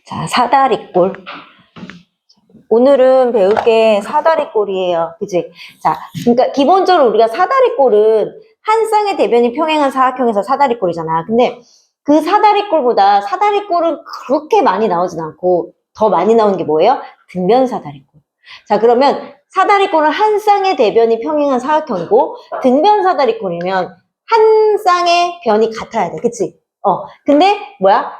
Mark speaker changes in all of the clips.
Speaker 1: 자, 사다리꼴. 오늘은 배울 게 사다리꼴이에요. 그치? 자, 그러니까 기본적으로 우리가 사다리꼴은 한 쌍의 대변이 평행한 사각형에서 사다리꼴이잖아. 근데 그 사다리꼴보다 사다리꼴은 그렇게 많이 나오진 않고 더 많이 나오는 게 뭐예요? 등변 사다리꼴. 자, 그러면 사다리꼴은 한 쌍의 대변이 평행한 사각형이고 등변 사다리꼴이면 한 쌍의 변이 같아야 돼. 그치? 근데 뭐야?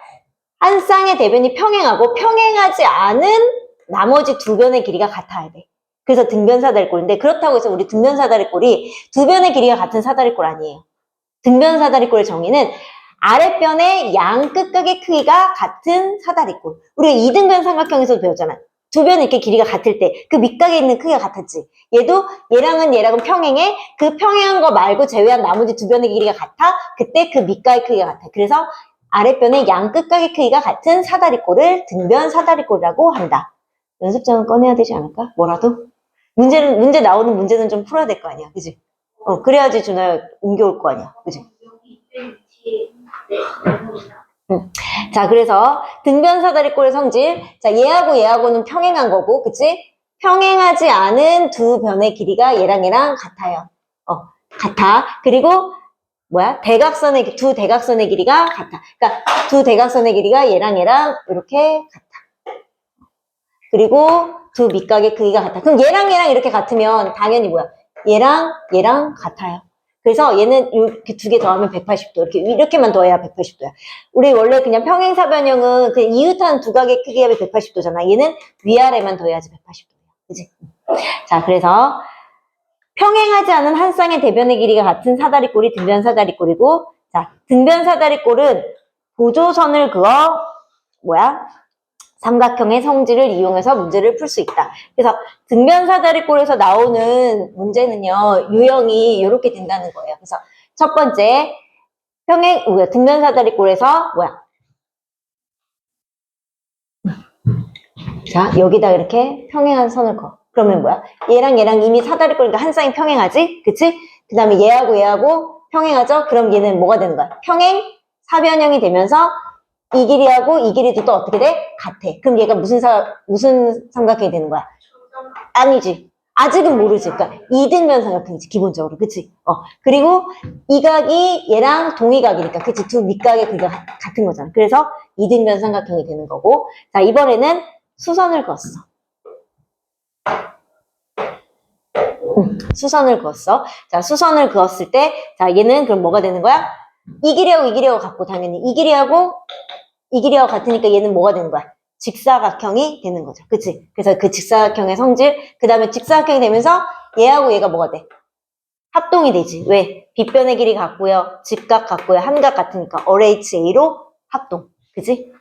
Speaker 1: 한 쌍의 대변이 평행하고 평행하지 않은 나머지 두 변의 길이가 같아야 돼. 그래서 등변 사다리꼴인데 그렇다고 해서 우리 등변 사다리꼴이 두 변의 길이가 같은 사다리꼴 아니에요. 등변 사다리꼴의 정의는 아랫변의 양 끝각의 크기가 같은 사다리꼴. 우리가 이등변 삼각형에서도 배웠잖아. 두 변이 이렇게 길이가 같을 때 그 밑각에 있는 크기가 같았지. 얘도 얘랑은 평행해. 그 평행한 거 말고 제외한 나머지 두 변의 길이가 같아. 그때 그 밑각의 크기가 같아. 그래서 아랫변의 양 끝각의 크기가 같은 사다리꼴을 등변 사다리꼴이라고 한다. 연습장은 꺼내야 되지 않을까? 뭐라도? 문제 나오는 문제는 좀 풀어야 될 거 아니야. 그지? 그래야지 준호야 옮겨올 거 아니야. 그지? 자, 그래서 등변 사다리꼴의 성질. 자, 얘하고는 평행한 거고, 그치? 평행하지 않은 두 변의 길이가 얘랑 같아요. 같아. 그리고 두 대각선의 길이가 같아. 그러니까 두 대각선의 길이가 얘랑 이렇게 같아. 그리고 두 밑각의 크기가 같아. 그럼 얘랑 이렇게 같으면 당연히 얘랑 같아요. 그래서 얘는 이렇게 두 개 더하면 180도. 이렇게만 더해야 180도야. 우리 원래 그냥 평행사변형은 그냥 이웃한 두 각의 크기가 180도잖아. 얘는 위아래만 더해야지 180도야. 그치? 자, 그래서 평행하지 않은 한 쌍의 대변의 길이가 같은 사다리꼴이 등변 사다리꼴이고, 자, 등변 사다리꼴은 보조선을 그어, 삼각형의 성질을 이용해서 문제를 풀 수 있다. 그래서 등변 사다리꼴에서 나오는 문제는요, 유형이 이렇게 된다는 거예요. 그래서 첫 번째, 등변 사다리꼴에서 자, 여기다 이렇게 평행한 선을 그어. 그러면 얘랑 이미 사다리꼴이니까 한 쌍이 평행하지? 그치? 그 다음에 얘하고 평행하죠? 그럼 얘는 뭐가 되는 거야? 평행 사변형이 되면서 이 길이하고 이 길이도 또 어떻게 돼? 같아. 그럼 얘가 무슨 삼각형이 되는 거야? 아니지. 아직은 모르지. 그러니까 이등변 삼각형이지, 기본적으로. 그치? 그리고 이 각이 얘랑 동의각이니까, 그치? 두 밑각의 크기가 같은 거잖아. 그래서 이등변 삼각형이 되는 거고. 자, 이번에는 수선을 그었어. 수선을 그었어. 자, 수선을 그었을 때, 자, 얘는 그럼 뭐가 되는 거야? 이 길이하고 같고, 당연히. 이 길이하고 같으니까 얘는 뭐가 되는 거야? 직사각형이 되는 거죠. 그치? 그래서 그 직사각형의 성질, 그 다음에 직사각형이 되면서 얘하고 얘가 뭐가 돼? 합동이 되지. 왜? 빗변의 길이 같고요. 직각 같고요. 한각 같으니까 RHA로 합동. 그치?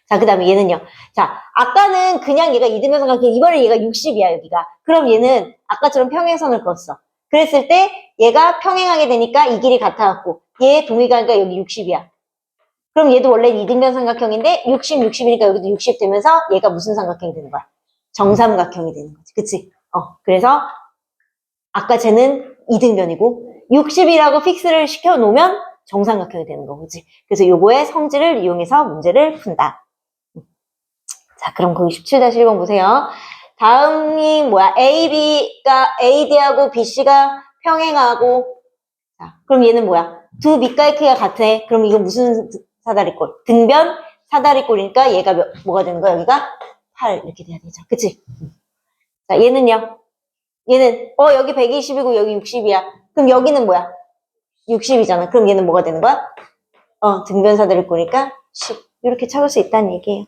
Speaker 1: 자, 그 다음에 얘는요. 자, 아까는 그냥 얘가 이등변 삼각형, 이번에 얘가 60이야, 여기가. 그럼 얘는 아까처럼 평행선을 그었어. 그랬을 때 얘가 평행하게 되니까 이 길이 같아갖고 얘 동의가니까 여기 60이야. 그럼 얘도 원래 이등변 삼각형인데 60, 60이니까 여기도 60 되면서 얘가 무슨 삼각형이 되는 거야? 정삼각형이 되는 거지. 그치? 그래서 아까 쟤는 이등변이고 60이라고 픽스를 시켜놓으면 정삼각형이 되는 거지. 그래서 요거의 성질을 이용해서 문제를 푼다. 자, 그럼 거기 17-1번 보세요. 다음이 AD하고 BC가 평행하고, 자, 그럼 얘는 두 밑가의 크기가 같아. 그럼 이거 무슨 사다리꼴? 등변 사다리꼴이니까 얘가 뭐가 되는 거야? 여기가 8 이렇게 돼야 되죠. 그치? 자, 얘는요. 얘는 여기 120이고 여기 60이야. 그럼 여기는 60이잖아. 그럼 얘는 뭐가 되는 거야? 등변 사다리꼴이니까 10. 이렇게 찾을 수 있다는 얘기예요.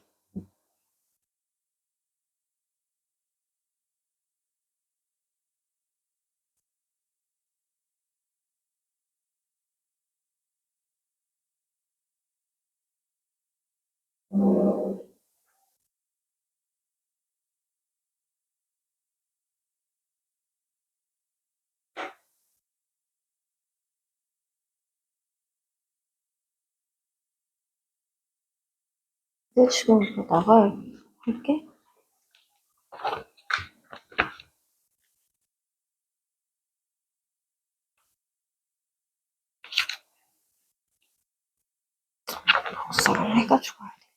Speaker 1: 지금 할게. 복사를 해가지고 해야 돼.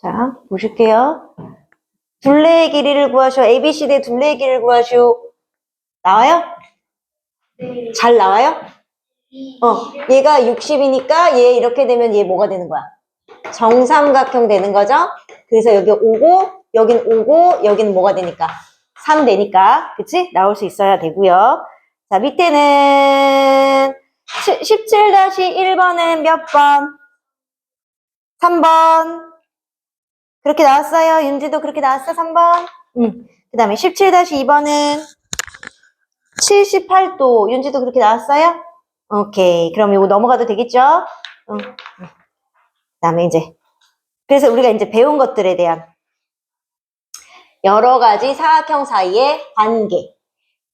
Speaker 1: 자, 보실게요. 둘레의 길이를 구하시오. ABCD의 둘레의 길이를 구하시오. 나와요?
Speaker 2: 네.
Speaker 1: 잘 나와요? 얘가 60이니까 얘 이렇게 되면 얘 뭐가 되는 거야? 정삼각형 되는 거죠? 그래서 여기 5고, 여긴 5고, 여기는 뭐가 되니까? 3 되니까. 그치? 나올 수 있어야 되고요. 자, 밑에는 17-1번은 몇 번? 3번. 그렇게 나왔어요. 윤지도 그렇게 나왔어, 3번. 그 다음에 17-2번은 78도. 윤지도 그렇게 나왔어요? 오케이. 그럼 이거 넘어가도 되겠죠? 그 다음에 이제. 그래서 우리가 이제 배운 것들에 대한 여러 가지 사각형 사이의 관계.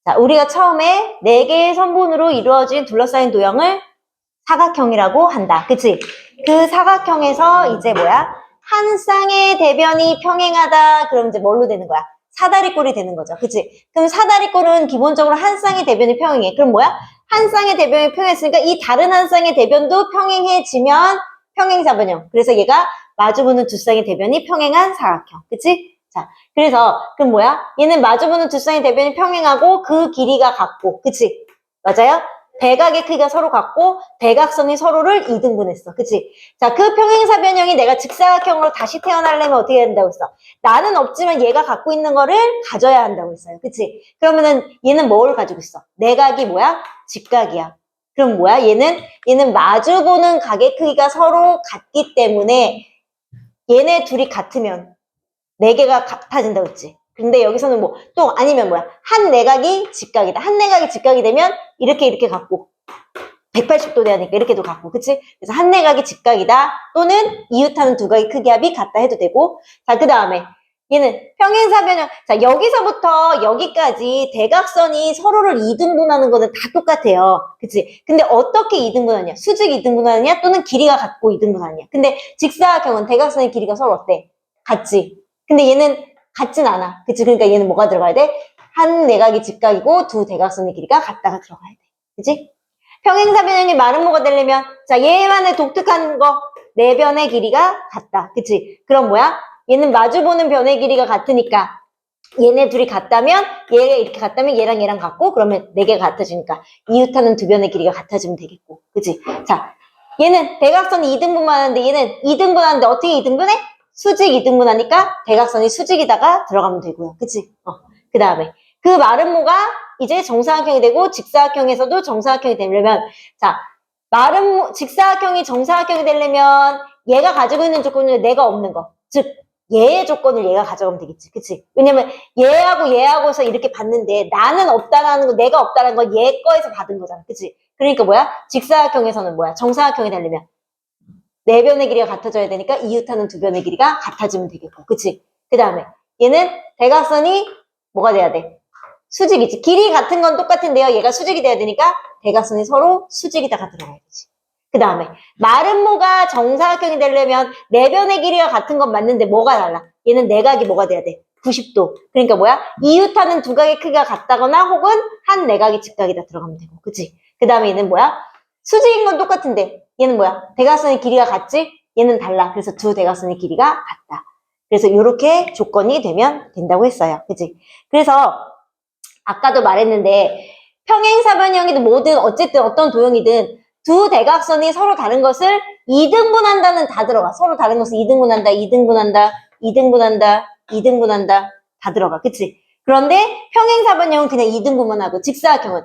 Speaker 1: 자, 우리가 처음에 4개의 선분으로 이루어진 둘러싸인 도형을 사각형이라고 한다. 그치? 그 사각형에서 이제 뭐야? 한 쌍의 대변이 평행하다. 그럼 이제 뭘로 되는 거야? 사다리꼴이 되는 거죠. 그치? 그럼 사다리꼴은 기본적으로 한 쌍의 대변이 평행해. 그럼 뭐야? 한 쌍의 대변이 평행했으니까 이 다른 한 쌍의 대변도 평행해지면 평행사변형. 그래서 얘가 마주보는 두 쌍의 대변이 평행한 사각형. 그치? 자, 그래서 그럼 뭐야? 얘는 마주보는 두 쌍의 대변이 평행하고 그 길이가 같고. 그치? 맞아요? 대각의 크기가 서로 같고 대각선이 서로를 2등분했어. 그치? 자, 그 평행사변형이 내가 직사각형으로 다시 태어나려면 어떻게 해야 된다고 했어? 나는 없지만 얘가 갖고 있는 거를 가져야 한다고 했어요. 그치? 그러면은 얘는 뭘 가지고 있어? 내각이 뭐야? 직각이야. 그럼 뭐야? 얘는 마주보는 각의 크기가 서로 같기 때문에 얘네 둘이 같으면 4개가 같아진다고 했지. 근데 여기서는 뭐 또 아니면 뭐야? 한 내각이 직각이다. 한 내각이 직각이 되면 이렇게 갖고 180도 되니까 이렇게도 갖고, 그치? 그래서 한 내각이 직각이다. 또는 이웃하는 두 각의 크기 합이 같다 해도 되고. 자, 그 다음에 얘는 평행사변형. 자, 여기서부터 여기까지 대각선이 서로를 2등분하는 거는 다 똑같아요. 그치? 근데 어떻게 2등분하냐? 수직 2등분하느냐? 또는 길이가 같고 2등분하느냐? 근데 직사각형은 대각선의 길이가 서로 어때? 같지? 근데 얘는 같진 않아. 그치? 그러니까 얘는 뭐가 들어가야 돼? 한 내각이 직각이고 두 대각선의 길이가 같다가 들어가야 돼. 그치? 평행사변형이 마른 모가 되려면 자, 얘만의 독특한 거, 네 변의 길이가 같다. 그치? 그럼 뭐야? 얘는 마주보는 변의 길이가 같으니까 얘네 둘이 같다면 얘가 이렇게 같다면 얘랑 같고 그러면 네 개가 같아지니까 이웃하는 두 변의 길이가 같아지면 되겠고 그치? 자 얘는 대각선이 2등분 하는데 얘는 2등분 하는데 어떻게 2등분해? 수직 2등분 하니까 대각선이 수직에다가 들어가면 되고요 그치? 그 다음에 그 마름모가 이제 정사각형이 되고 직사각형에서도 정사각형이 되려면 자 마름모 직사각형이 정사각형이 되려면 얘가 가지고 있는 조건은 내가 없는 거 즉 얘의 조건을 얘가 가져가면 되겠지. 그치? 왜냐면 얘하고서 이렇게 봤는데 나는 없다라는 거, 내가 없다라는 거 얘 거에서 받은 거잖아. 그치? 그러니까 뭐야? 직사각형에서는 뭐야? 정사각형이 되려면 네 변의 길이가 같아져야 되니까 이웃하는 두 변의 길이가 같아지면 되겠고. 그치? 그 다음에 얘는 대각선이 뭐가 돼야 돼? 수직이지. 길이 같은 건 똑같은데요. 얘가 수직이 돼야 되니까 대각선이 서로 수직에다가 들어가야 되지. 그 다음에 마름모가 정사각형이 되려면 네 변의 길이가 같은 건 맞는데 뭐가 달라? 얘는 내각이 뭐가 돼야 돼? 90도. 그러니까 뭐야? 이웃하는 두 각의 크기가 같다거나 혹은 한 내각이 직각에다 들어가면 되고. 그치? 그 다음에 얘는 뭐야? 수직인 건 똑같은데 얘는 뭐야? 대각선의 길이가 같지? 얘는 달라. 그래서 두 대각선의 길이가 같다. 그래서 이렇게 조건이 되면 된다고 했어요. 그치? 그래서 아까도 말했는데 평행사변형이든 뭐든 어쨌든 어떤 도형이든 두 대각선이 서로 다른 것을 2등분한다는 다 들어가. 서로 다른 것을 2등분한다, 2등분한다, 2등분한다, 2등분한다 다 들어가. 그치? 그런데 평행사변형은 그냥 2등분만 하고 직사각형은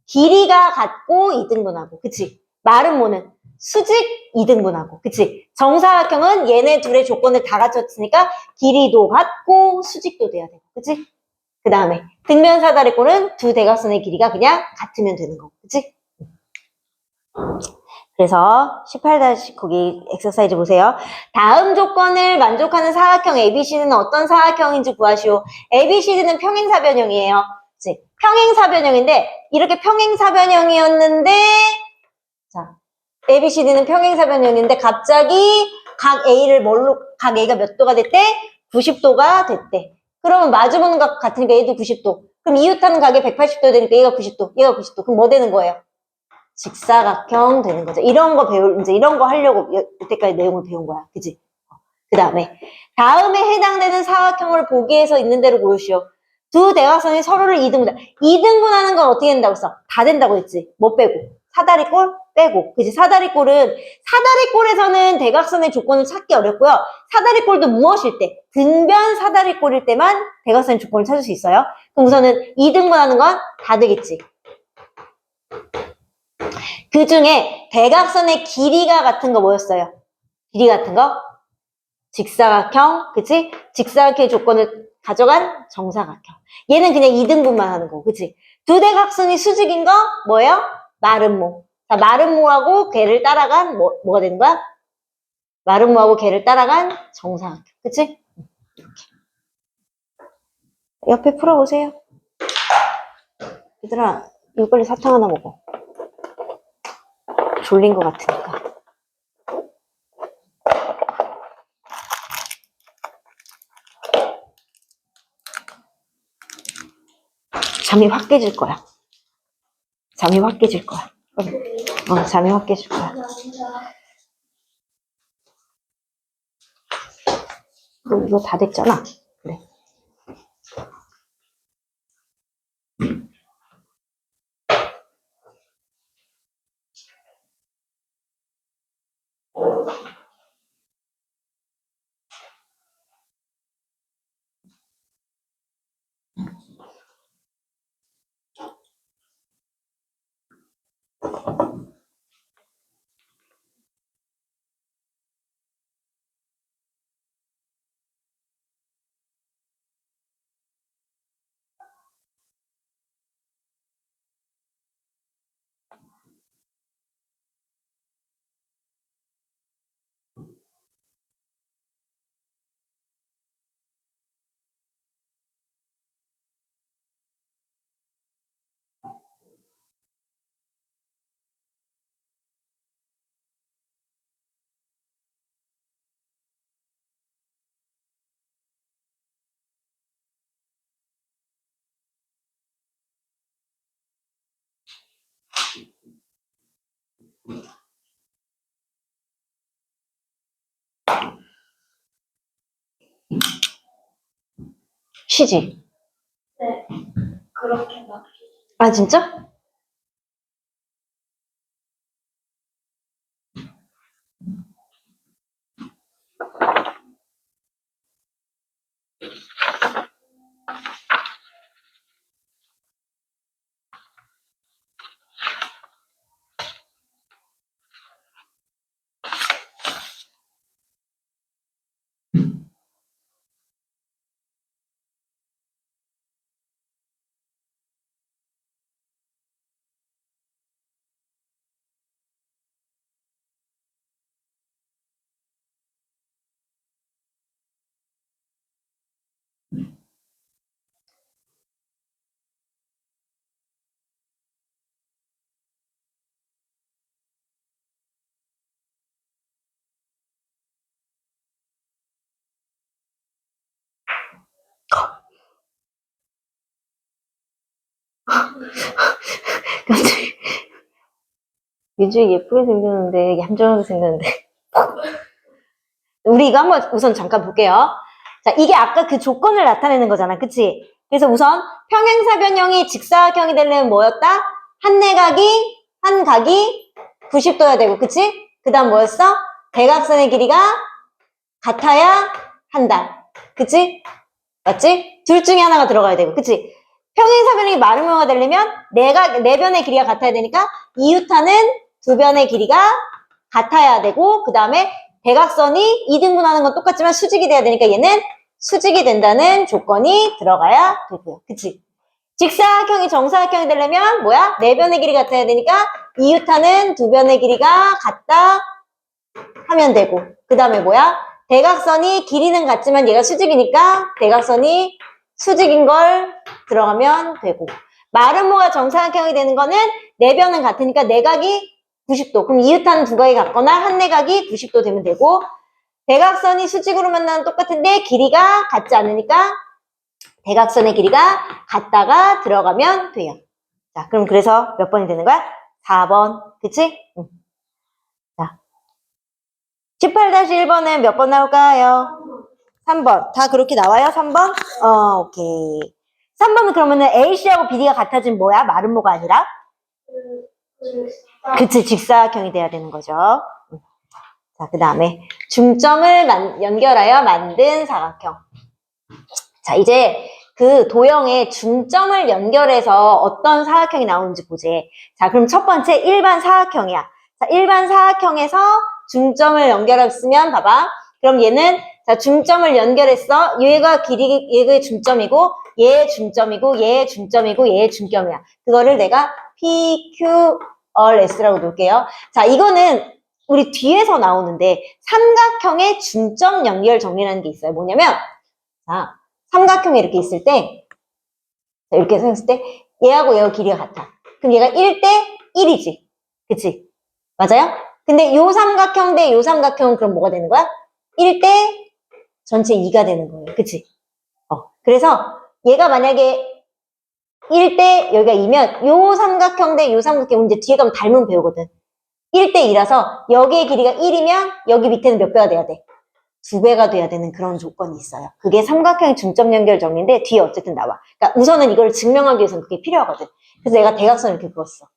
Speaker 1: 길이가 같고 2등분하고 그치? 마름모는 수직 2등분하고 그치? 정사각형은 얘네 둘의 조건을 다 갖췄으니까 길이도 같고 수직도 돼야 되고 그치? 그 다음에 등변 사다리꼴은 두 대각선의 길이가 그냥 같으면 되는 거고 그치? 그래서 18- 거기 엑서사이즈 보세요. 다음 조건을 만족하는 사각형 ABC는 어떤 사각형인지 구하시오. ABCD는 평행사변형이에요. 그치? 평행사변형인데 이렇게 평행사변형이었는데 자 ABCD는 평행사변형인데 갑자기 각 A가 몇 도가 됐대? 90도가 됐대. 그러면 마주보는 각 같으니까 얘도 90도. 그럼 이웃하는 각이 180도 되니까 얘가 90도, 얘가 90도. 그럼 뭐 되는 거예요? 직사각형 되는 거죠. 이런 거 이제 이런 거 하려고 이때까지 내용을 배운 거야. 그지? 그 다음에 해당되는 사각형을 보기에서 있는 대로 고르시오. 두 대각선이 서로를 2등분. 2등분하는 건 어떻게 된다고 했어? 다 된다고 했지. 뭐 빼고? 사다리꼴 빼고. 그지? 사다리꼴에서는 대각선의 조건을 찾기 어렵고요. 사다리꼴도 무엇일 때? 등변 사다리꼴일 때만 대각선의 조건을 찾을 수 있어요. 그럼 우선은 2등분하는 건 다 되겠지. 그 중에 대각선의 길이가 같은 거 뭐였어요? 길이 같은 거? 직사각형, 그치? 직사각형의 조건을 가져간 정사각형. 얘는 그냥 2등분만 하는 거, 그치? 두 대각선이 수직인 거 뭐예요? 마름모. 자, 마름모하고 걔를 따라간 뭐가 되는 거야? 마름모하고 걔를 따라간 정사각형, 그치? 옆에 풀어보세요. 얘들아, 이거 빨리 사탕 하나 먹어. 졸린 것 같으니까. 잠이 확 깨질 거야. 잠이 확 깨질 거야. 잠이 확 깨질 거야. 이거 다 됐잖아. 그래. 쉬지.
Speaker 2: 네, 그렇게 막.
Speaker 1: 아, 진짜? 갑자기 유주이 예쁘게 생겼는데 얌전하게 생겼는데 우리 이거 한번 우선 잠깐 볼게요. 자, 이게 아까 그 조건을 나타내는 거잖아, 그치? 그래서 우선 평행사변형이 직사각형이 되려면 뭐였다? 한 각이 90도야 되고, 그치? 그 다음 뭐였어? 대각선의 길이가 같아야 한다, 그치? 맞지? 둘 중에 하나가 들어가야 되고, 그치? 평행사변형이 마름모가 되려면 네 변의 길이가 같아야 되니까 이유타는 두 변의 길이가 같아야 되고, 그 다음에 대각선이 2등분하는 건 똑같지만 수직이 돼야 되니까 얘는 수직이 된다는 조건이 들어가야 되고요. 그치? 직사각형이 정사각형이 되려면 뭐야? 네 변의 길이 같아야 되니까 이유타는 두 변의 길이가 같다 하면 되고, 그 다음에 뭐야? 대각선이 길이는 같지만 얘가 수직이니까 대각선이 수직인 걸 들어가면 되고, 마름모가 정사각형이 되는 거는 네 변은 같으니까 내각이 90도. 그럼 이웃하는 두 각이 같거나 한 내각이 90도 되면 되고, 대각선이 수직으로 만나는 똑같은데 길이가 같지 않으니까 대각선의 길이가 같다가 들어가면 돼요. 자, 그럼 그래서 몇 번이 되는 거야? 4번. 그치? 응. 자, 18-1번은 몇 번 나올까요? 3번. 다 그렇게 나와요? 3번? 오케이. 3번은 그러면은 AC하고 BD가 같아지면 뭐야? 마름모가 아니라? 그치, 직사각형이 돼야 되는 거죠. 자, 그 다음에 중점을 연결하여 만든 사각형. 자, 이제 그 도형에 중점을 연결해서 어떤 사각형이 나오는지 보지. 자, 그럼 첫 번째 일반 사각형이야. 자, 일반 사각형에서 중점을 연결했으면 봐봐. 그럼 얘는 자, 중점을 연결했어. 얘가 얘의 중점이고 얘의 중점이고 얘의 중점이고 얘의 중점이야. 그거를 내가 PQRS라고 놓을게요. 자, 이거는 우리 뒤에서 나오는데 삼각형의 중점 연결 정리라는 게 있어요. 뭐냐면 자, 삼각형이 이렇게 있을 때 이렇게 생겼을 때 얘하고 얘하고 길이가 같아. 그럼 얘가 1대 1이지. 그치? 맞아요? 근데 요 삼각형 대 요 삼각형은 그럼 뭐가 되는 거야? 1대 전체 2가 되는 거예요. 그치? 그래서 얘가 만약에 1대 여기가 2면 요 삼각형 대 요 삼각형 이제 뒤에 가면 닮으면 배우거든. 1대 2라서 여기의 길이가 1이면 여기 밑에는 몇 배가 돼야 돼? 2배가 돼야 되는 그런 조건이 있어요. 그게 삼각형의 중점 연결 정리인데 뒤에 어쨌든 나와. 그러니까 우선은 이걸 증명하기 위해서는 그게 필요하거든. 그래서 내가 대각선을 이렇게 그었어.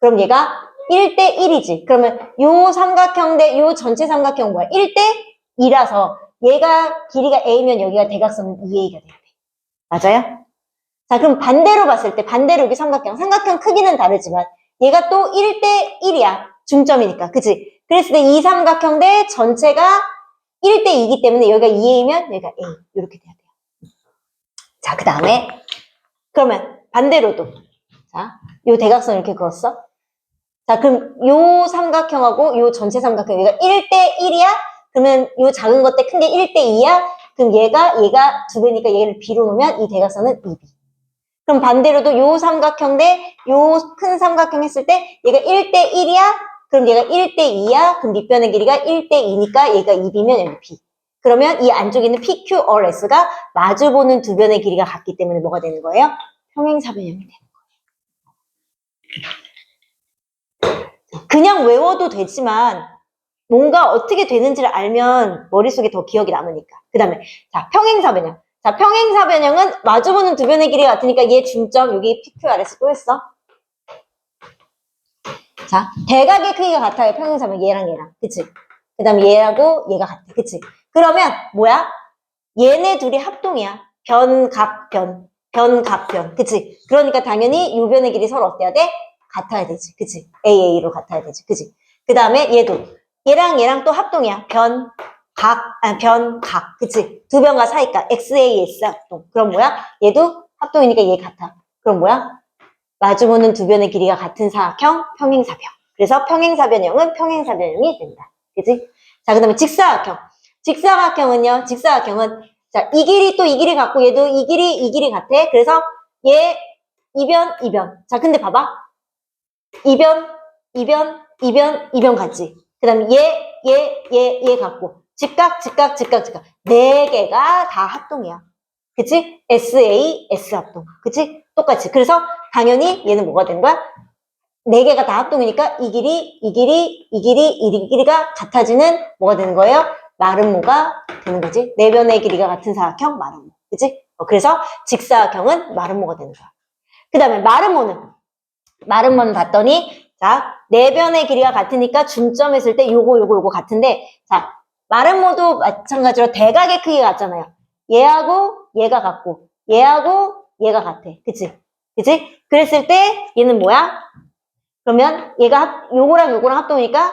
Speaker 1: 그럼 얘가 1대 1이지. 그러면 요 삼각형 대 요 전체 삼각형 뭐야? 1대 2라서 얘가 길이가 A면 여기가 대각선은 2A가 돼야 돼. 맞아요? 자, 그럼 반대로 봤을 때 반대로 여기 삼각형 크기는 다르지만 얘가 또 1대 1이야. 중점이니까. 그치? 그랬을 때 이 삼각형 대 전체가 1대 2이기 때문에 여기가 2A면 여기가 A. 이렇게 돼야 돼요. 자, 그 다음에 그러면 반대로도 자, 요 대각선 이렇게 그었어. 자, 그럼 요 삼각형하고 요 전체 삼각형 여기가 1대 1이야? 그러면 요 작은 것 때 큰 게 1대 2야? 그럼 얘가 2배니까 얘를 B로 놓으면 이 대각선은 2B. 그럼 반대로도 요 삼각형 대 요 큰 삼각형 했을 때 얘가 1대 1이야? 그럼 얘가 1대 2야? 그럼 밑변의 길이가 1대 2니까 얘가 2B면 여기 B. 그러면 이 안쪽에 있는 PQRS가 마주보는 두 변의 길이가 같기 때문에 뭐가 되는 거예요? 평행사변형이 되는 거예요. 그냥 외워도 되지만 뭔가 어떻게 되는지를 알면 머릿속에 더 기억이 남으니까. 그 다음에 자, 평행사변형. 자, 평행사변형은 마주보는 두 변의 길이가 같으니까 얘 중점 여기 PQRS 또 했어. 자, 대각의 크기가 같아요. 평행사변 얘랑. 그치? 그 다음에 얘하고 얘가 같아. 그치? 그러면 뭐야? 얘네 둘이 합동이야. 변각변. 그치? 그러니까 당연히 요 변의 길이 서로 어때야 돼? 같아야 되지. 그치? AA로 같아야 되지. 그치? 그 다음에 얘도 얘랑 또 합동이야. 변각. 그치? 두 변과 사이가 XAS 합동. 그럼 뭐야? 얘도 합동이니까 얘 같아. 그럼 뭐야? 마주보는 두 변의 길이가 같은 사각형, 평행사변. 그래서 평행사변형은 평행사변형이 된다. 그치? 자, 그 다음에 직사각형. 직사각형은 자, 이 길이 또 이 길이 같고 얘도 이 길이 같아. 그래서 얘 이변. 자, 근데 봐봐. 이변 같지? 그 다음에 얘 같고. 직각. 네 개가 다 합동이야. 그치? S 합동. 그치? 똑같이. 그래서 당연히 얘는 뭐가 되는 거야? 네 개가 다 합동이니까 이 길이가 같아지는 뭐가 되는 거예요? 마름모가 되는 거지. 네 변의 길이가 같은 사각형 마름모. 그치? 그래서 직사각형은 마름모가 되는 거야. 그 다음에 마름모는 봤더니 자, 네 변의 길이가 같으니까 중점 했을 때 요거 같은데 자, 마름모도 마찬가지로 대각의 크기가 같잖아요. 얘하고 얘가 같고 얘하고 얘가 같아. 그치? 그랬을 때 얘는 뭐야? 그러면 얘가 요거랑 합동이니까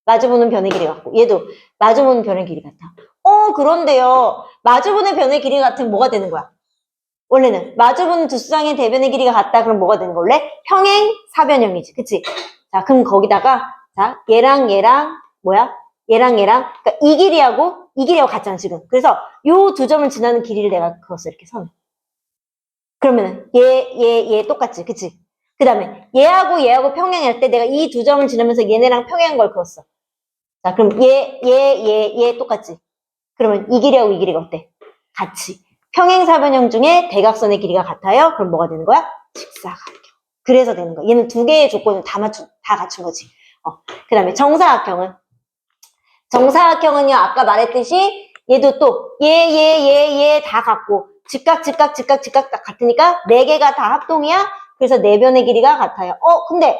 Speaker 1: 마주보는 변의 길이 같고 얘도 마주보는 변의 길이 같아. 그런데요. 마주보는 변의 길이 같으면 뭐가 되는 거야? 원래는 마주보는 두 쌍의 대변의 길이가 같다. 그럼 뭐가 되는 거? 원래 평행사변형이지. 그치? 자, 그럼 거기다가 자, 얘랑 뭐야? 얘랑 그러니까 이 길이하고 같잖아, 지금. 그래서 요 두 점을 지나는 길이를 내가 그었어. 이렇게 선. 그러면은 얘 똑같지. 그치? 그 다음에 얘하고 평행할 때 내가 이 두 점을 지나면서 얘네랑 평행한 걸 그었어. 자, 그럼 얘 똑같지? 그러면 이 길이하고 이 길이가 어때? 같이. 평행사변형 중에 대각선의 길이가 같아요? 그럼 뭐가 되는 거야? 직사각형. 그래서 되는 거야. 얘는 두 개의 조건을 다 갖춘 거지. 그 다음에 정사각형은요, 아까 말했듯이 얘도 또 얘 다 같고 직각 딱 같으니까 네 개가 다 합동이야. 그래서 네 변의 길이가 같아요. 근데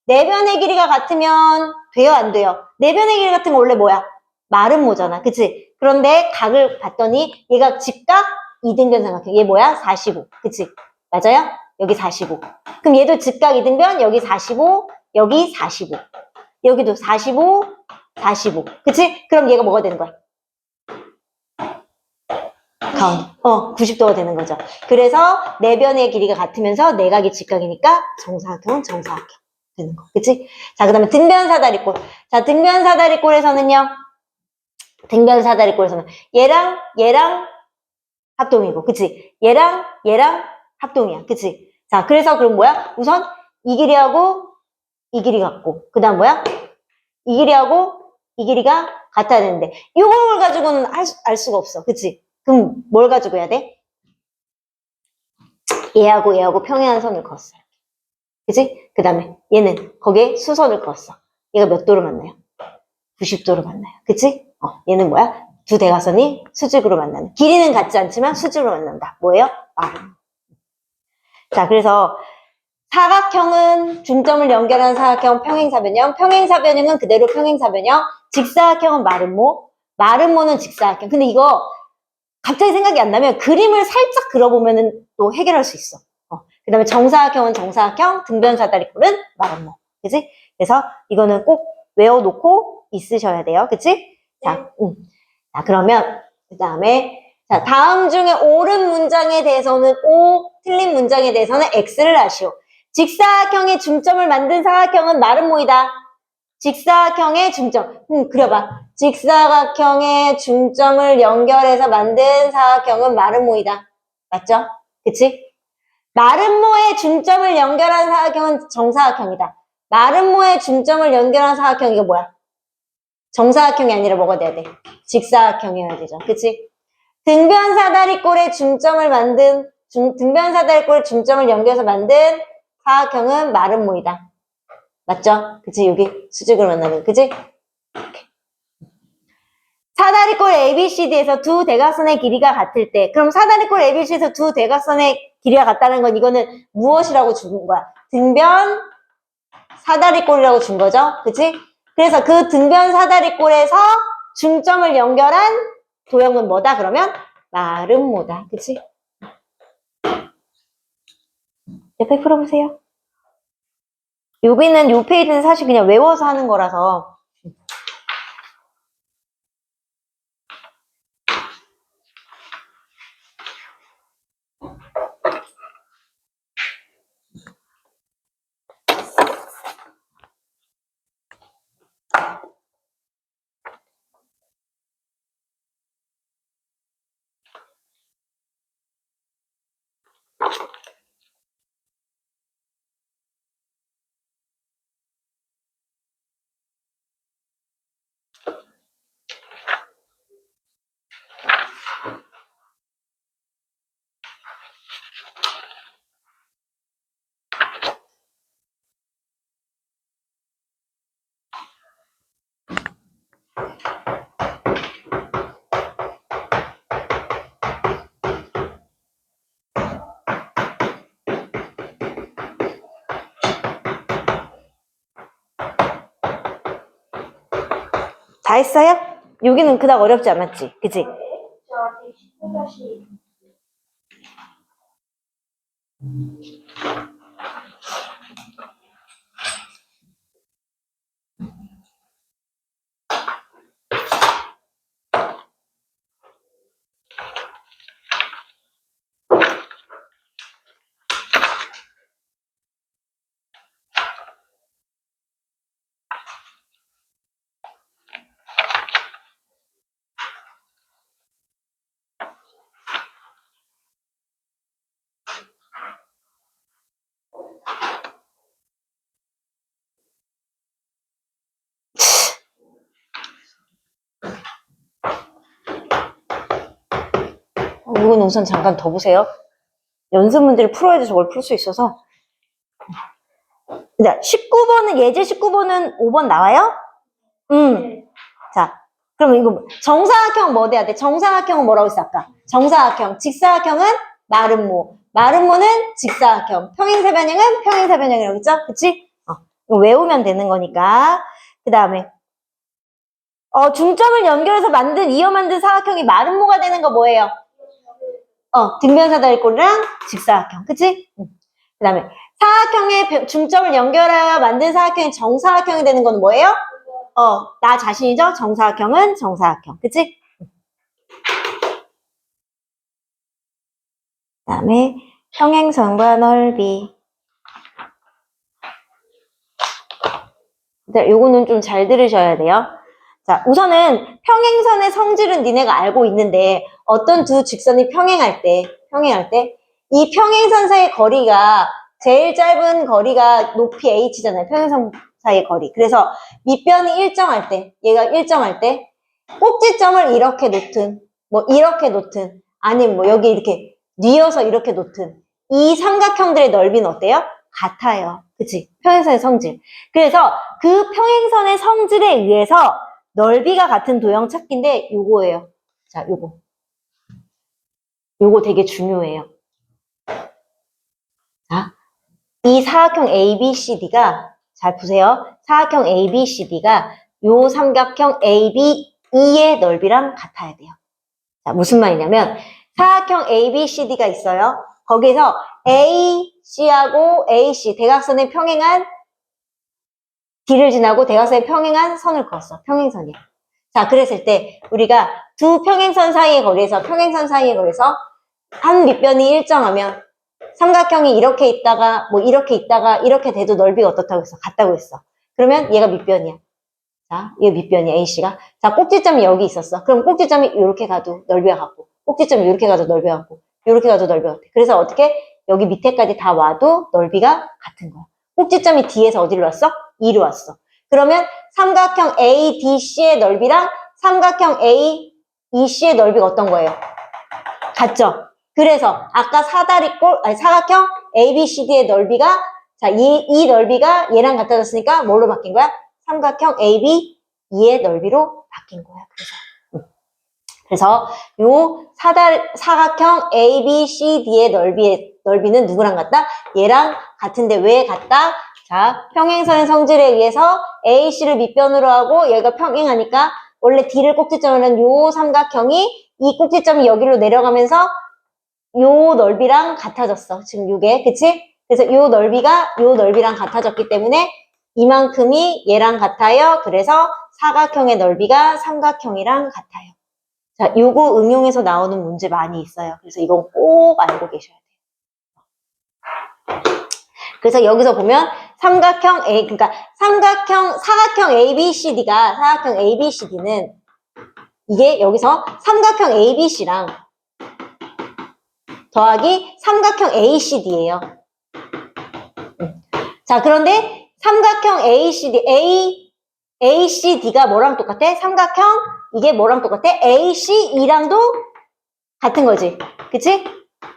Speaker 1: 네 변의 길이가 같으면 돼요, 안 돼요? 네 변의 길이 같은 거 원래 뭐야? 마름모잖아. 그치? 그런데 각을 봤더니 얘가 직각 이등변 삼각형. 얘 뭐야? 45. 그치? 맞아요? 여기 45. 그럼 얘도 직각 이등변 여기 45, 여기 45. 여기도 45, 45. 그치? 그럼 얘가 뭐가 되는 거야? 가운데. 90도가 되는 거죠. 그래서 네 변의 길이가 같으면서 내각이 직각이니까 정사각형은 정사각형 되는 거. 그치? 자, 그 다음에 등변사다리꼴. 자, 등변사다리꼴에서는 얘랑 합동이고, 그치? 얘랑 합동이야. 그치? 자, 그래서 그럼 뭐야? 우선 이 길이하고 이 길이 같고, 그 다음 뭐야? 이 길이하고 이 길이가 같아야 되는데, 이걸 가지고는 알 수가 없어. 그치? 그럼 뭘 가지고 해야 돼? 얘하고 평행한 선을 그었어요. 그치? 그 다음에 얘는 거기에 수선을 그었어. 얘가 몇 도로 만나요? 90도로 만나요. 그치? 얘는 뭐야? 두 대각선이 수직으로 만나는. 길이는 같지 않지만 수직으로 만난다. 뭐예요? 마름. 자, 그래서 사각형은 중점을 연결하는 사각형 평행사변형, 평행사변형은 그대로 평행사변형, 직사각형은 마름모는 직사각형. 근데 이거 갑자기 생각이 안 나면 그림을 살짝 그려보면은 또 해결할 수 있어. 그 다음에 정사각형은 정사각형, 등변사다리꼴은 마름모. 그치? 그래서 이거는 꼭 외워놓고 있으셔야 돼요. 그치? 자, 자, 그러면 그 다음에 자, 다음 중에 옳은 문장에 대해서는 O, 틀린 문장에 대해서는 X를 하시오. 직사각형의 중점을 만든 사각형은 마름모이다. 직사각형의 중점. 그려봐. 직사각형의 중점을 연결해서 만든 사각형은 마름모이다. 맞죠? 그치? 마름모의 중점을 연결한 사각형은 정사각형이다. 마름모의 중점을 연결한 사각형 이거 뭐야? 정사각형이 아니라 뭐가 돼야 돼? 직사각형이어야 되죠. 그치? 등변사다리꼴의 중점을 연결해서 만든 사각형은 마름모이다. 맞죠? 그치? 여기 수직으로 만나는, 그치? 사다리꼴 ABCD에서 두 대각선의 길이가 같을 때, 그럼 사다리꼴 ABC에서 두 대각선의 길이가 같다는 건 이거는 무엇이라고 준 거야? 등변 사다리꼴이라고 준 거죠? 그치? 그래서 그 등변 사다리꼴에서 중점을 연결한 도형은 뭐다? 그러면 마름모다. 그치? 옆에 풀어보세요. 여기는 요 페이지는 사실 그냥 외워서 하는 거라서. 다 했어요? 여기는 그닥 어렵지 않았지? 그치?
Speaker 2: 저 아직 19다시
Speaker 1: 이건 우선 잠깐 더 보세요. 연습 문제를 풀어야지 저걸 풀 수 있어서. 자, 19번은, 예제 19번은 5번 나와요? 자, 그럼 이거 정사각형 뭐 돼야 돼? 정사각형은 뭐라고 했어, 아까? 정사각형. 직사각형은 마름모. 마름모는 직사각형. 평행사변형은 평행사변형이라고 했죠? 그치? 이거 외우면 되는 거니까. 그 다음에, 중점을 연결해서 이어 만든 사각형이 마름모가 되는 거 뭐예요? 등변사다리꼴이랑 직사각형. 그치? 그 다음에, 사각형의 중점을 연결하여 만든 사각형이 정사각형이 되는 건 뭐예요? 나 자신이죠? 정사각형은 정사각형. 그치? 그 다음에 평행선과 넓이. 요거는 좀 잘 들으셔야 돼요. 자, 우선은 평행선의 성질은 니네가 알고 있는데 어떤 두 직선이 평행할 때 이 평행선 사이의 거리가 제일 짧은 거리가 높이 h잖아요. 평행선 사이의 거리. 그래서 밑변이 일정할 때, 얘가 일정할 때 꼭지점을 이렇게 놓든 뭐 이렇게 놓든 아니면 뭐 여기 이렇게 뉘어서 이렇게 놓든 이 삼각형들의 넓이는 어때요? 같아요. 그치? 평행선의 성질. 그래서 그 평행선의 성질에 의해서 넓이가 같은 도형 찾기인데 요거예요. 자, 요거 되게 중요해요. 자, 이 사각형 ABCD가 잘 보세요. 사각형 ABCD가 요 삼각형 ABE의 넓이랑 같아야 돼요. 자, 무슨 말이냐면 사각형 ABCD가 있어요. 거기서 AC하고 AC 대각선의 평행한 D를 지나고 대각선의 평행한 선을 그었어. 평행선이야. 자, 그랬을 때 우리가 두 평행선 사이의 거리에서 한 밑변이 일정하면 삼각형이 이렇게 있다가 뭐 이렇게 있다가 이렇게 돼도 넓이가 어떻다고 했어? 같다고 했어. 그러면 얘가 밑변이야. 자, 얘 밑변이야, A씨가. 자, 꼭지점이 여기 있었어. 그럼 꼭지점이 이렇게 가도 넓이가 같고, 꼭지점이 이렇게 가도 넓이가 같고, 이렇게 가도 넓이가 같아. 그래서 어떻게? 여기 밑에까지 다 와도 넓이가 같은 거야. 꼭지점이 D에서 어디로 왔어? E로 왔어. 그러면 삼각형 ADC의 넓이랑 삼각형 AEC의 넓이가 어떤 거예요? 같죠? 그래서 아까 사각형 ABCD의 넓이가 자, 이 넓이가 얘랑 같아졌으니까 뭘로 바뀐 거야? 삼각형 ABE의 넓이로 바뀐 거야. 그래서 그래서 요 사각형 ABCD의 넓이는 누구랑 같다? 얘랑 같은데 왜 같다? 자, 평행선의 성질에 의해서 AC를 밑변으로 하고 얘가 평행하니까 원래 D를 꼭지점으로 한 요 삼각형이 이 꼭지점이 여기로 내려가면서 요 넓이랑 같아졌어. 지금 요게, 그치? 그래서 요 넓이랑 같아졌기 때문에 이만큼이 얘랑 같아요. 그래서 사각형의 넓이가 삼각형이랑 같아요. 자, 요거 응용해서 나오는 문제 많이 있어요. 그래서 이건 꼭 알고 계셔야 돼요. 그래서 여기서 보면 그러니까 사각형 ABCD는 이게 여기서 삼각형 ABC랑 더하기 삼각형 ACD예요. 자, 그런데 삼각형 ACD가 뭐랑 똑같아? 이게 뭐랑 똑같아? ACE랑도 같은 거지. 그치?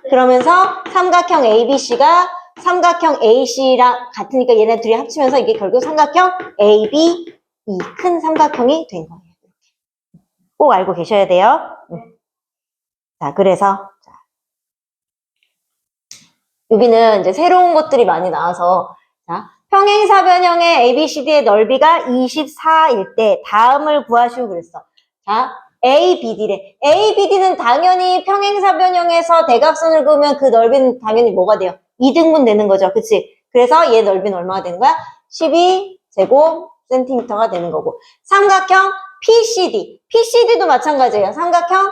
Speaker 1: 그러면서 삼각형 ABC가 삼각형 AC랑 같으니까 얘네 둘이 합치면서 이게 결국 삼각형 ABE 큰 삼각형이 된 거예요. 꼭 알고 계셔야 돼요. 자, 그래서 여기는 이제 새로운 것들이 많이 나와서 자, 평행사변형의 ABCD의 넓이가 24일 때 다음을 구하시오 그랬어. 자, ABD래. ABD는 당연히 평행사변형에서 대각선을 그으면 그 넓이는 당연히 뭐가 돼요? 2등분 되는 거죠. 그치? 그래서 얘 넓이는 얼마가 되는 거야? 12제곱센티미터가 되는 거고. 삼각형 PCD도 마찬가지예요. 삼각형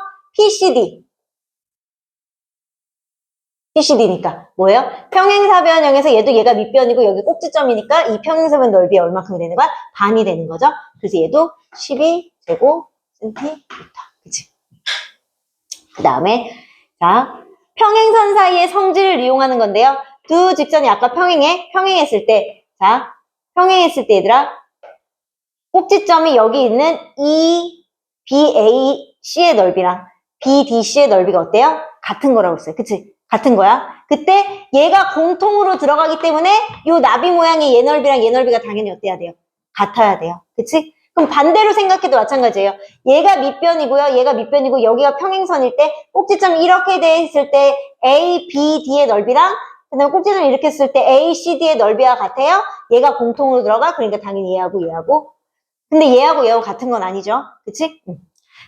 Speaker 1: PCD니까 뭐예요? 평행사변형에서 얘가 밑변이고 여기 꼭지점이니까 이 평행사변 넓이 얼마큼 되는 거야? 반이 되는 거죠. 그래서 얘도 12제곱센티미터. 그치? 그 다음에 자 평행선 사이의 성질을 이용하는 건데요. 두 직선이 아까 평행했을 때 얘들아 꼭지점이 여기 있는 이 BAC의 넓이랑 BDC의 넓이가 어때요? 같은 거라고 했어요. 그치? 같은 거야. 그때 얘가 공통으로 들어가기 때문에 요 나비 모양의 얘 넓이랑 얘 넓이가 당연히 어때야 돼요? 같아야 돼요. 그치? 그럼 반대로 생각해도 마찬가지예요. 얘가 밑변이고 여기가 평행선일 때 꼭지점이 이렇게 돼 있을 때 A, B, D의 넓이랑 그다음에 꼭지점을 이렇게 했을 때 A, C, D의 넓이와 같아요. 얘가 공통으로 들어가. 그러니까 당연히 얘하고 근데 얘하고 같은 건 아니죠. 그치?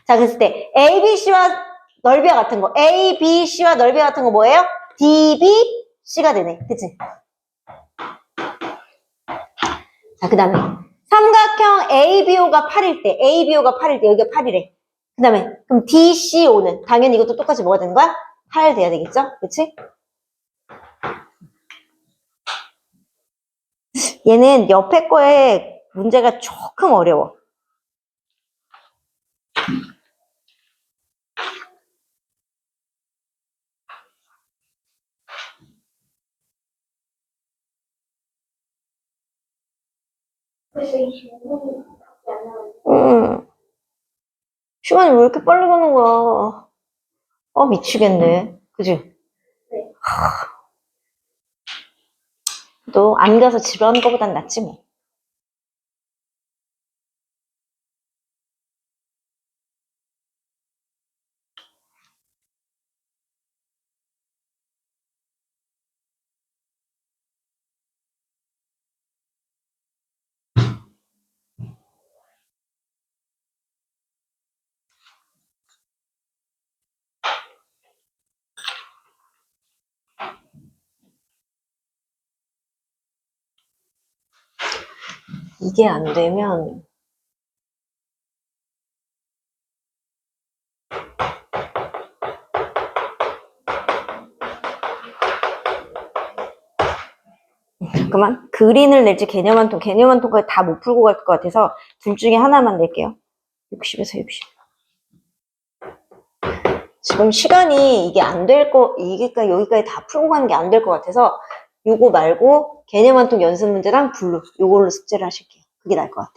Speaker 1: 자, 그랬을 때 ABC와 넓이가 같은 거. ABC와 넓이가 같은 거 뭐예요? DBC가 되네. 그치? 자, 그 다음에 삼각형 ABO가 8일 때 여기가 8이래. 그 다음에 그럼 DCO는 당연히 이것도 똑같이 뭐가 되는 거야? 8 돼야 되겠죠? 그치? 얘는 옆에 거에 문제가 조금 어려워.
Speaker 2: 그래서 25분밖에 안 나오는데.
Speaker 1: 시간이 왜 이렇게 빨리 가는 거야? 미치겠네. 그지?
Speaker 2: 네.
Speaker 1: 또 안 가서 지루하는 것보단 낫지 뭐. 이게 안 되면 잠깐만 그린을 낼지 개념 한 통까지 다 못 풀고 갈 것 같아서 둘 중에 하나만 낼게요. 60에서 60. 지금 시간이 이게 안 될 여기까지 다 풀고 가는 게 안 될 것 같아서 요거 말고 개념 한 통 연습 문제랑 블루 요걸로 숙제를 하실게요. 그게 나을 것 같아.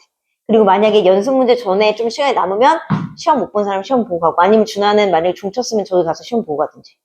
Speaker 1: 그리고 만약에 연습 문제 전에 좀 시간이 남으면 시험 못 본 사람 시험 보고 가고 아니면 준하는 만약에 중 쳤으면 저기 가서 시험 보고 가든지.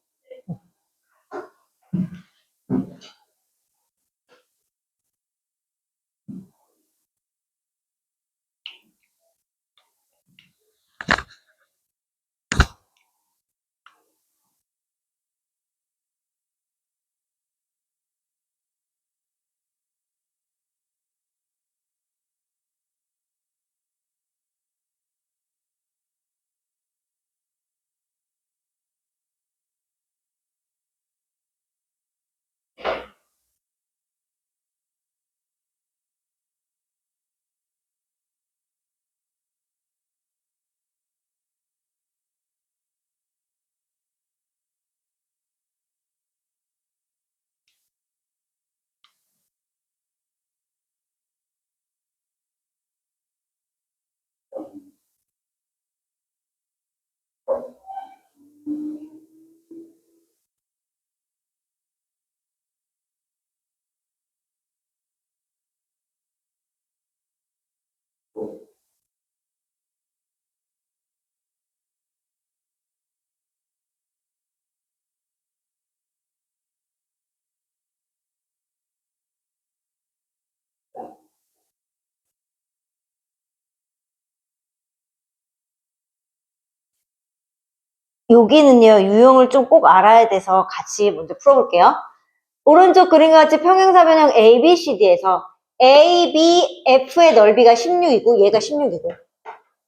Speaker 1: 여기는요, 유형을 좀 꼭 알아야 돼서 같이 먼저 풀어볼게요. 오른쪽 그림과 같이 평행사변형 ABCD에서 ABF의 넓이가 16이고 얘가 16이고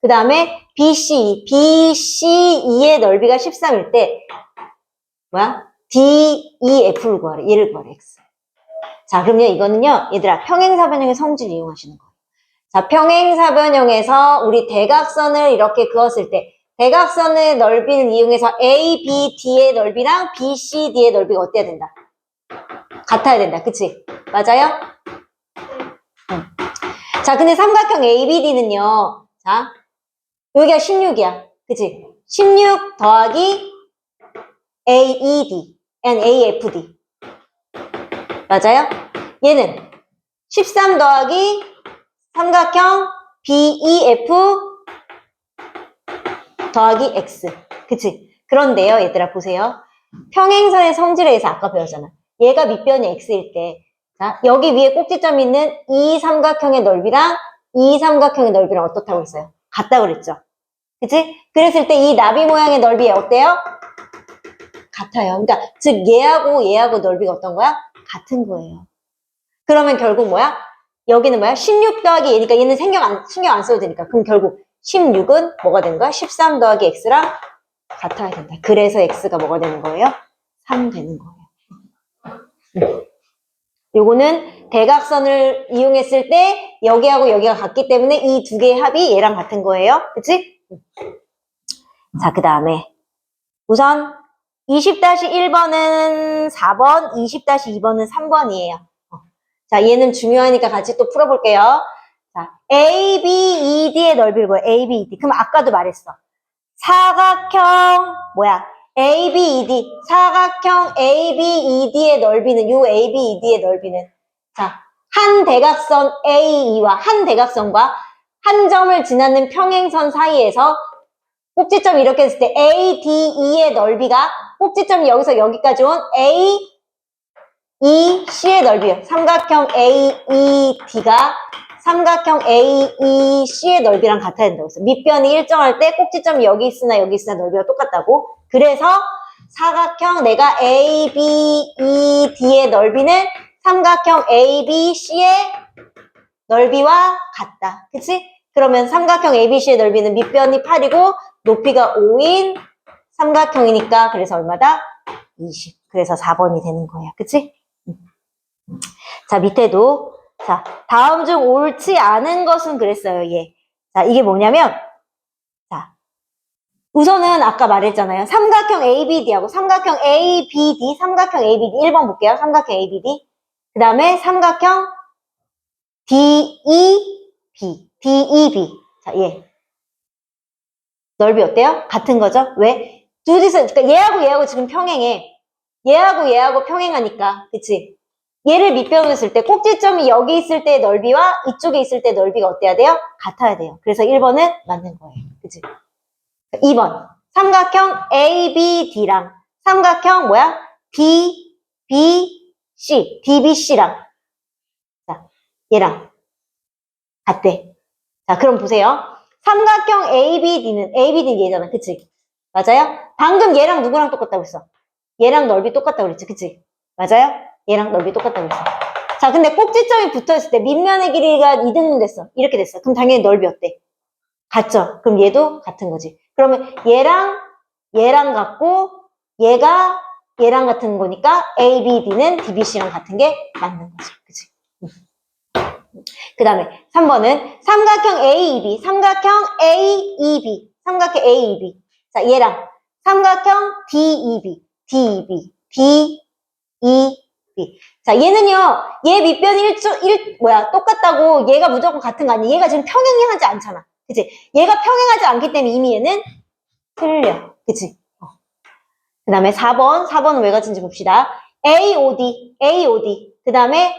Speaker 1: 그 다음에 BCE의 넓이가 13일 때 뭐야? DEF를 구하래. 얘를 구하래. X. 자, 그럼요 이거는요 얘들아 평행사변형의 성질을 이용하시는 거예요. 자, 평행사변형에서 우리 대각선을 이렇게 그었을 때 대각선의 넓이를 이용해서 ABD의 넓이랑 BCD의 넓이가 어때야 된다? 같아야 된다. 그치? 맞아요? 응. 자, 근데 삼각형 ABD는요. 자, 여기가 16이야. 그치? 16 더하기 AED and AFD. 맞아요? 얘는 13 더하기 삼각형 BEF 더하기 X. 그치? 그런데요, 얘들아, 보세요. 평행선의 성질에 의해서 아까 배웠잖아. 얘가 밑변이 X일 때, 자, 여기 위에 꼭지점이 있는 이 삼각형의 넓이랑 이 삼각형의 넓이랑 어떻다고 했어요? 같다고 그랬죠? 그치? 그랬을 때 이 나비 모양의 넓이 어때요? 같아요. 그러니까, 즉, 얘하고 넓이가 어떤 거야? 같은 거예요. 그러면 결국 뭐야? 여기는 뭐야? 16 더하기 얘니까 얘는 신경 안 써도 되니까. 그럼 결국 16은 뭐가 되는 거야? 13 더하기 X랑 같아야 된다. 그래서 X가 뭐가 되는 거예요? 3 되는 거예요. 요거는 대각선을 이용했을 때 여기하고 여기가 같기 때문에 이 두 개의 합이 얘랑 같은 거예요. 그치? 자, 그 다음에 우선 20-1번은 4번, 20-2번은 3번이에요. 자, 얘는 중요하니까 같이 또 풀어볼게요. 자, ABED의 넓이를 뭐야? ABED. 그럼 아까도 말했어. 사각형 뭐야? ABED. 사각형 ABED의 넓이는 요 ABED의 넓이는 자, 한 대각선 AE와 한 대각선과 한 점을 지나는 평행선 사이에서 꼭지점이 이렇게 했을 때 ADE의 넓이가 꼭지점이 여기서 여기까지 온 AEC의 넓이에요. 삼각형 AED가 삼각형 AEC의 넓이랑 같아야 된다고 했어요. 밑변이 일정할 때 꼭지점이 여기 있으나 넓이가 똑같다고. 그래서 사각형 내가 ABED의 넓이는 삼각형 ABC의 넓이와 같다. 그치? 그러면 삼각형 ABC의 넓이는 밑변이 8이고 높이가 5인 삼각형이니까 그래서 얼마다? 20. 그래서 4번이 되는 거야. 그치? 자, 밑에도 자, 다음 중 옳지 않은 것은 그랬어요, 얘. 자, 이게 뭐냐면, 자, 우선은 아까 말했잖아요. 삼각형 ABD하고 삼각형 ABD, 삼각형 ABD, 1번 볼게요. 삼각형 ABD. 그 다음에 삼각형 DEB. 자, 얘. 넓이 어때요? 같은 거죠? 왜? 둘이서, 그러니까 얘하고 지금 평행해. 얘하고 평행하니까. 그치? 얘를 밑변으로 했을 때 꼭지점이 여기 있을 때의 넓이와 이쪽에 있을 때의 넓이가 어때야 돼요? 같아야 돼요. 그래서 1번은 맞는 거예요. 그치? 2번. 삼각형 ABD랑 삼각형 뭐야? DBC랑 자, 얘랑 같대. 자, 그럼 보세요. 삼각형 ABD는 얘잖아. 그치? 맞아요? 방금 얘랑 누구랑 똑같다고 했어? 얘랑 넓이 똑같다고 그랬지. 그치? 맞아요? 얘랑 넓이 똑같다고 했어. 자, 근데 꼭지점이 붙어있을 때 밑면의 길이가 2등분 됐어. 이렇게 됐어. 그럼 당연히 넓이 어때? 같죠? 그럼 얘도 같은 거지. 그러면 얘랑 같고 얘가 얘랑 같은 거니까 ABD는 DBC랑 같은 게 맞는 거지. 그치? 그 다음에 3번은 삼각형 AEB. 자, 얘랑 삼각형 DEB. 자, 얘는요, 얘 밑변이 똑같다고 얘가 무조건 같은 거 아니야. 얘가 지금 평행하지 않잖아. 그치? 얘가 평행하지 않기 때문에 이미 얘는 틀려. 그치? 그 다음에 4번은 왜 같은지 봅시다. AOD. 그 다음에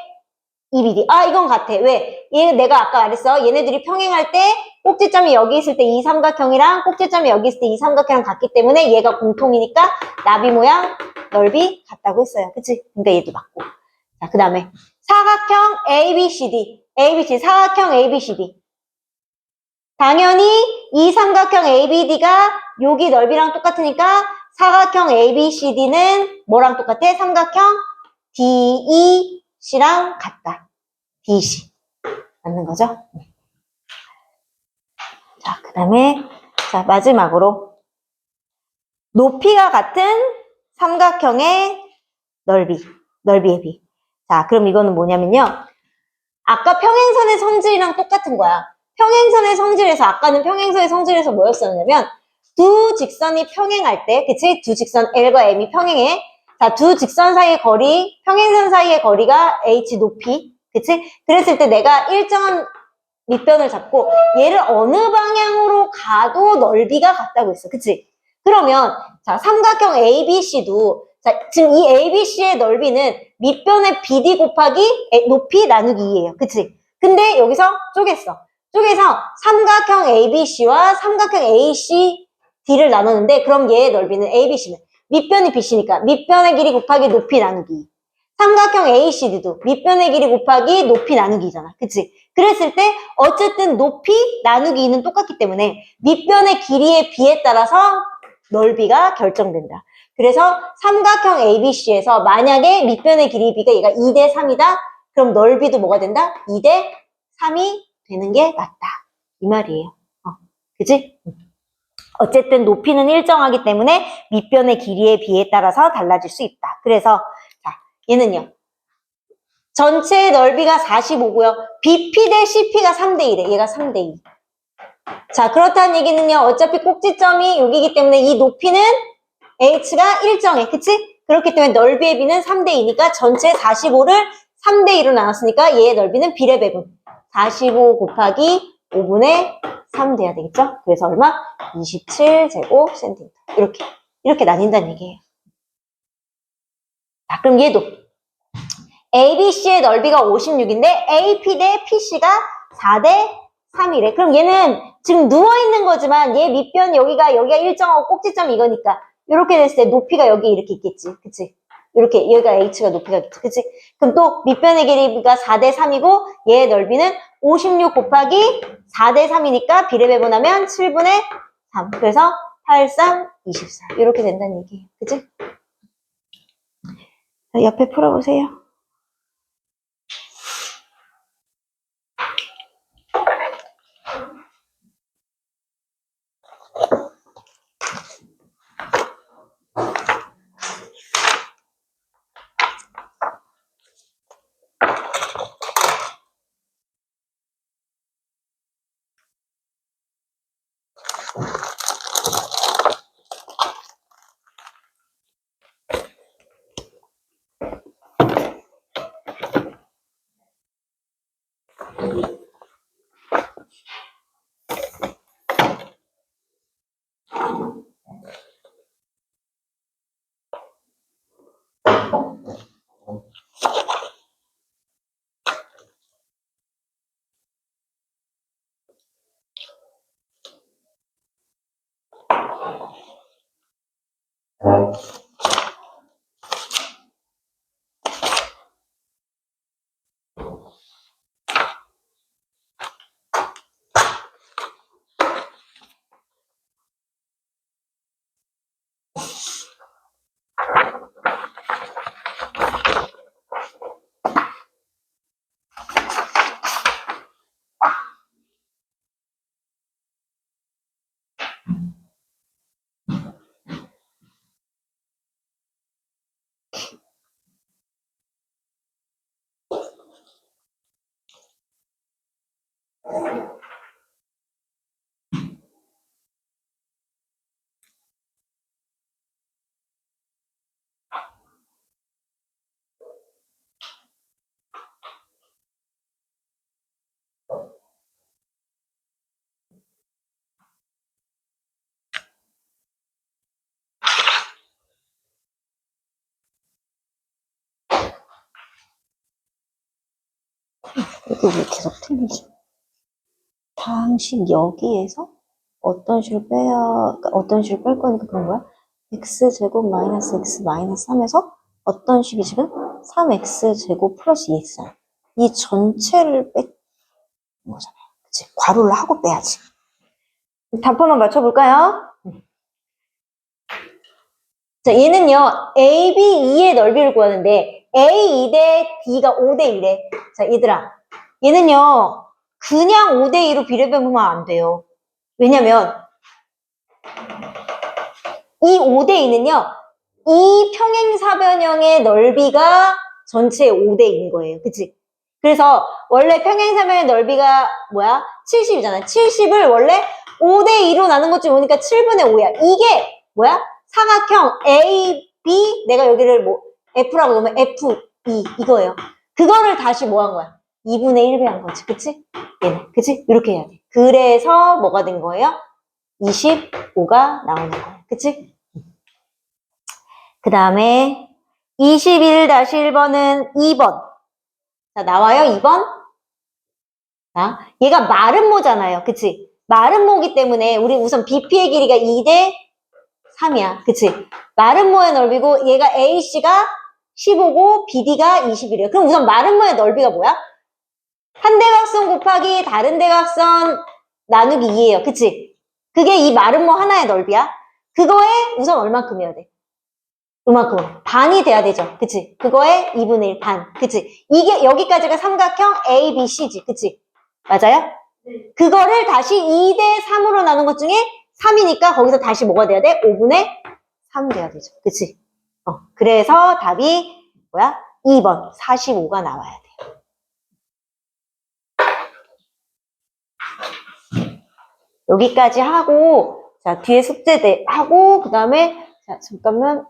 Speaker 1: EBD. 아, 이건 같아. 왜? 내가 아까 말했어. 얘네들이 평행할 때 꼭지점이 여기 있을 때 이 삼각형이랑 꼭지점이 여기 있을 때 이 삼각형이랑 같기 때문에 얘가 공통이니까 나비 모양 넓이 같다고 했어요. 그치? 그러니까 얘도 맞고. 자, 그 다음에 사각형 ABCD. 사각형 ABCD. 당연히 이 삼각형 ABD가 여기 넓이랑 똑같으니까 사각형 ABCD는 뭐랑 똑같아? 삼각형 DEC랑 같다. DEC. 맞는 거죠? 자, 그 다음에, 자, 마지막으로. 높이가 같은 삼각형의 넓이의 비. 자, 그럼 이거는 뭐냐면요. 아까 평행선의 성질이랑 똑같은 거야. 평행선의 성질에서, 아까는 평행선의 성질에서 뭐였었냐면, 두 직선이 평행할 때, 그치? 두 직선 L과 M이 평행해. 자, 두 직선 사이의 거리, 평행선 사이의 거리가 H 높이, 그치? 그랬을 때 내가 일정한 밑변을 잡고, 얘를 어느 방향으로 가도 넓이가 같다고 했어. 그치? 그러면, 자, 삼각형 ABC도, 자, 지금 이 ABC의 넓이는 밑변의 BD 곱하기 높이 나누기 2예요. 그치? 근데 여기서 쪼갰어. 쪼개서 삼각형 ABC와 삼각형 ACD를 나눴는데, 그럼 얘의 넓이는 ABC는 밑변이 BC니까 밑변의 길이 곱하기 높이 나누기. 삼각형 ACD도 밑변의 길이 곱하기 높이 나누기잖아. 그치? 그랬을 때 어쨌든 높이 나누기 2는 똑같기 때문에 밑변의 길이의 비에 따라서 넓이가 결정된다. 그래서 삼각형 ABC에서 만약에 밑변의 길이 비가 얘가 2대 3이다? 그럼 넓이도 뭐가 된다? 2대 3이 되는 게 맞다. 이 말이에요. 그치? 어쨌든 높이는 일정하기 때문에 밑변의 길이의 비에 따라서 달라질 수 있다. 그래서 자, 얘는요. 전체의 넓이가 45고요. BP 대 CP가 3대 1에 얘가 3대 2. 자, 그렇다는 얘기는요. 어차피 꼭지점이 여기이기 때문에 이 높이는 H가 일정해. 그치? 그렇기 때문에 넓이의 비는 3대 2니까 전체 45를 3대 2로 나눴으니까 얘의 넓이는 비례 배분. 45 곱하기 5분의 3 돼야 되겠죠? 그래서 얼마? 27제곱센티미터. 이렇게 나뉜다는 얘기예요. 자, 그럼 얘도 ABC의 넓이가 56인데 AP 대 PC가 4대 3이래. 그럼 얘는 지금 누워있는 거지만 얘 밑변 여기가 일정하고 꼭지점이 이거니까 이렇게 됐을 때 높이가 여기 이렇게 있겠지. 그치? 이렇게 여기가 H가 높이가 있겠지. 그치? 그럼 또 밑변의 길이가 4대 3이고 얘의 넓이는 56 곱하기 4대 3이니까 비례배분하면 7분의 3. 그래서 8, 3, 24. 이렇게 된다는 얘기예요. 그치? 옆에 풀어보세요. 이게 왜 계속 틀리지? 당신 여기에서 어떤 식을 어떤 식을 뺄 거니까 그런 거야? x제곱 마이너스 x 마이너스 3에서 어떤 식이 지금? 3x제곱 플러스 2x야. 이 전체를 뺀 거잖아요. 그치? 괄호를 하고 빼야지. 답 한번 맞춰볼까요? 자, 얘는요, A, B, E의 넓이를 구하는데, A 2대 B가 5대 1래. 자, 얘들아. 얘는요, 그냥 5대 2로 비례변분하면 안 돼요. 왜냐면, 이 5대 2는요, 이 평행사변형의 넓이가 전체의 5대 2인 거예요. 그치? 그래서, 원래 평행사변의 넓이가 뭐야? 70이잖아. 70을 원래 5대 2로 나눈 것 중에 오니까 7분의 5야. 이게 뭐야? 사각형 A, B, 내가 여기를 뭐 F라고 놓으면 F, E 이거예요. 그거를 다시 뭐 한 거야? 2분의 1 배한 거지. 그치? 얘는. 그치? 이렇게 해야 돼. 그래서 뭐가 된 거예요? 25가 나오는 거예요. 그치? 그 다음에 21-1번은 2번. 자, 나와요? 2번? 자, 얘가 마름모잖아요. 그치? 마름모기 때문에 우리 우선 BP의 길이가 2대 3이야. 그치? 마름모의 넓이고 얘가 AC가 15고 BD가 21이야. 그럼 우선 마름모의 넓이가 뭐야? 한 대각선 곱하기 다른 대각선 나누기 2예요. 그치? 그게 이 마름모 하나의 넓이야. 그거에 우선 얼만큼이어야 돼? 이만큼. 반이 돼야 되죠. 그치? 그거에 2분의 1 반. 그치? 이게 여기까지가 삼각형 ABC지. 그치? 맞아요?
Speaker 2: 네.
Speaker 1: 그거를 다시 2대 3으로 나눈 것 중에 3이니까 거기서 다시 뭐가 돼야 돼? 5분의 3 돼야 되죠. 그치? 그래서 답이 뭐야? 2번 45가 나와야 돼. 여기까지 하고 자 뒤에 숙제 하고 그 다음에 자 잠깐만